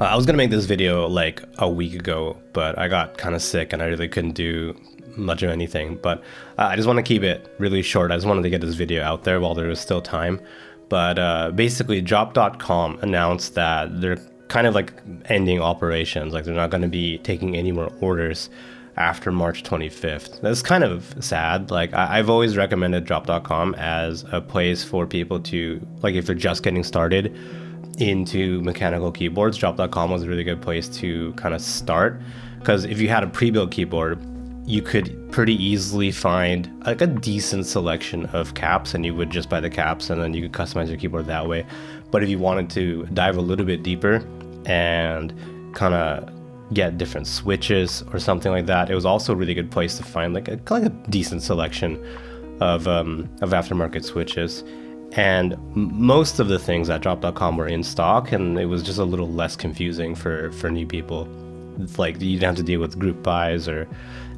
I was gonna make this video like a week ago, but I got kind of sick and I really couldn't do much of anything. But I just want to keep it really short. I just wanted to get this video out there while there was still time. But basically, Drop.com announced that they're kind of like ending operations. Like they're not going to be taking any more orders after March 25th. That's kind of sad. Like I've always recommended Drop.com as a place for people to, like if they're just getting started into mechanical keyboards, Drop.com was a really good place to kind of start, because if you had a pre-built keyboard, you could pretty easily find like a decent selection of caps, and you would just buy the caps and then you could customize your keyboard that way. But if you wanted to dive a little bit deeper and kind of get different switches or something like that, it was also a really good place to find like a decent selection of aftermarket switches. And most of the things at Drop.com were in stock, and it was just a little less confusing for new people. Like you didn't have to deal with group buys or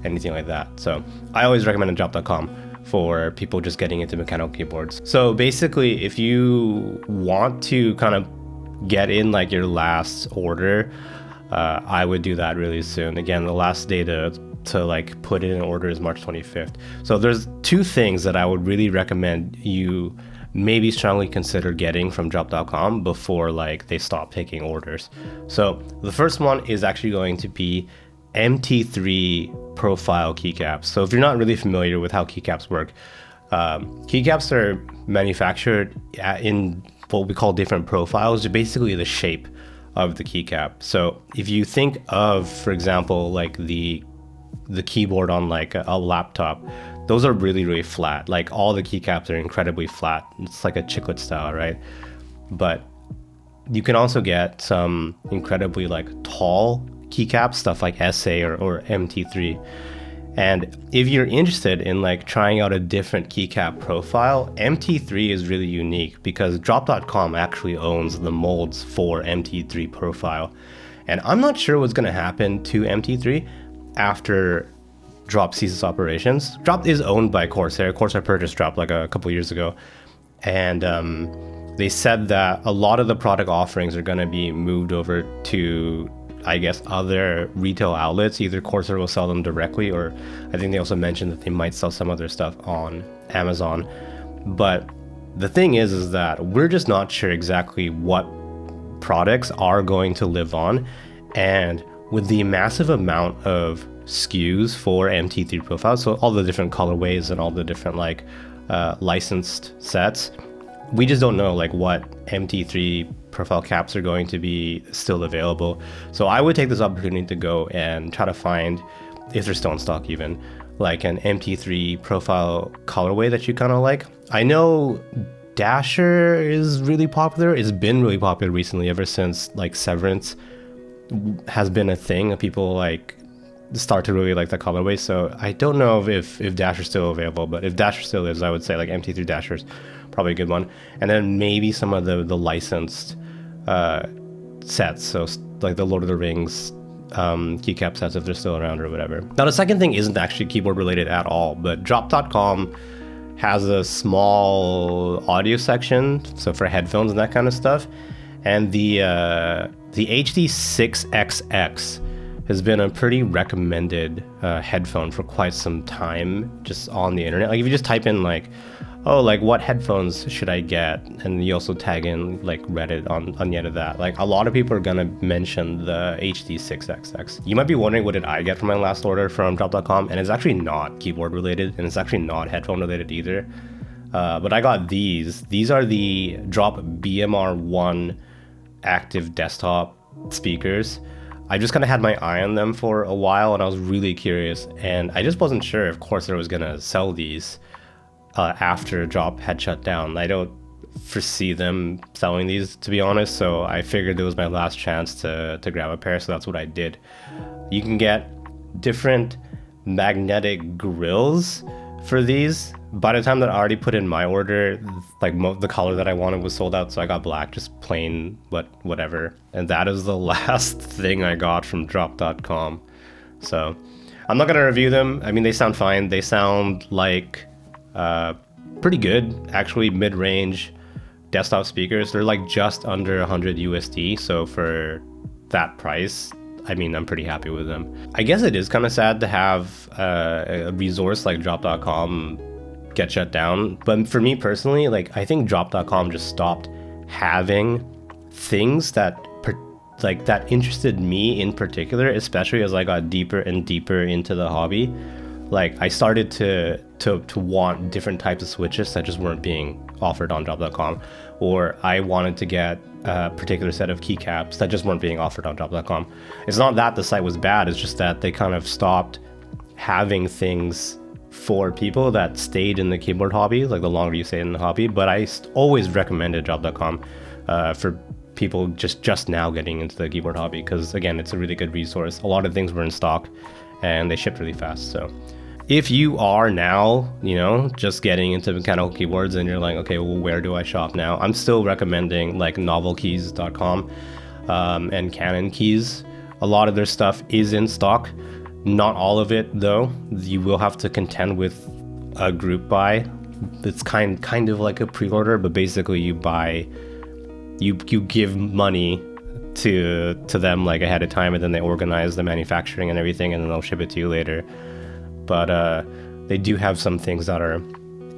anything like that. So I always recommend Drop.com for people just getting into mechanical keyboards. So basically, if you want to kind of get in like your last order, I would do that really soon. Again, the last day to like put in an order is March 25th. So there's two things that I would really recommend you maybe strongly consider getting from Drop.com before like they stop taking orders. So the first one is actually going to be mt3 profile keycaps. So if you're not really familiar with how keycaps work, keycaps are manufactured in what we call different profiles, basically the shape of the keycap. So if you think of, for example, like the keyboard on like a laptop, those are really, really flat. Like all the keycaps are incredibly flat. It's like a chiclet style, right? But you can also get some incredibly like tall keycaps, stuff like SA or mt3. And if you're interested in like trying out a different keycap profile, mt3 is really unique because Drop.com actually owns the molds for mt3 profile. And I'm not sure what's going to happen to mt3 after Drop ceases operations. Drop is owned by Corsair. Corsair purchased Drop like a couple years ago. And they said that a lot of the product offerings are going to be moved over to, I guess, other retail outlets. Either Corsair will sell them directly, or I think they also mentioned that they might sell some other stuff on Amazon. But the thing is that we're just not sure exactly what products are going to live on. And with the massive amount of SKUs for mt3 profiles, so all the different colorways and all the different like licensed sets, we just don't know like what mt3 profile caps are going to be still available. So I would take this opportunity to go and try to find, if they're still in stock even, like an mt3 profile colorway that you kind of like. I know Dasher is really popular. It's been really popular recently, ever since like Severance has been a thing. People like start to really like the colorway. So I don't know if Dasher's still available, but if Dasher still is, I would say like mt3 Dasher's probably a good one. And then maybe some of the licensed sets, so like the Lord of the Rings keycap sets, if they're still around or whatever. Now the second thing isn't actually keyboard related at all, but Drop.com has a small audio section, so for headphones and that kind of stuff. And the HD6XX has been a pretty recommended headphone for quite some time, just on the internet. Like if you just type in like, oh, like what headphones should I get? And you also tag in like Reddit on the end of that. Like a lot of people are gonna mention the HD6XX. You might be wondering, what did I get from my last order from Drop.com? And it's actually not keyboard related, and it's actually not headphone related either. But I got these. These are the Drop BMR1 active desktop speakers. I just kind of had my eye on them for a while, and I was really curious, and I just wasn't sure if Corsair was gonna sell these after Drop had shut down. I don't foresee them selling these, to be honest, so I figured it was my last chance to grab a pair, so that's what I did. You can get different magnetic grills for these. By the time that I already put in my order, like the color that I wanted was sold out, so I got black, just plain whatever. And that is the last thing I got from Drop.com. So I'm not gonna review them. I mean, they sound fine. They sound like pretty good, actually, mid-range desktop speakers. They're like just under 100 USD, so for that price, I mean, I'm pretty happy with them. I guess it is kind of sad to have a resource like drop.com get shut down. But for me personally, like, I think drop.com just stopped having things that that interested me in particular, especially as I got deeper and deeper into the hobby. Like, I started to want different types of switches that just weren't being offered on drop.com, or I wanted to get a particular set of keycaps that just weren't being offered on drop.com. It's not that the site was bad, it's just that they kind of stopped having things for people that stayed in the keyboard hobby, like the longer you stay in the hobby. But I always recommended drop.com for people just now getting into the keyboard hobby, because again, it's a really good resource. A lot of things were in stock and they shipped really fast. So if you are now, you know, just getting into mechanical keyboards and you're like, okay, well, where do I shop now? I'm still recommending like novelkeys.com and Canon Keys. A lot of their stuff is in stock. Not all of it though. You will have to contend with a group buy. It's kind of like a pre-order, but basically you buy, you give money to them like ahead of time, and then they organize the manufacturing and everything, and then they'll ship it to you later. But they do have some things that are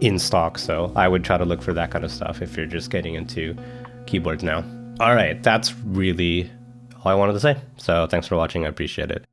in stock, so I would try to look for that kind of stuff if you're just getting into keyboards now. All right, that's really all I wanted to say. So thanks for watching. I appreciate it.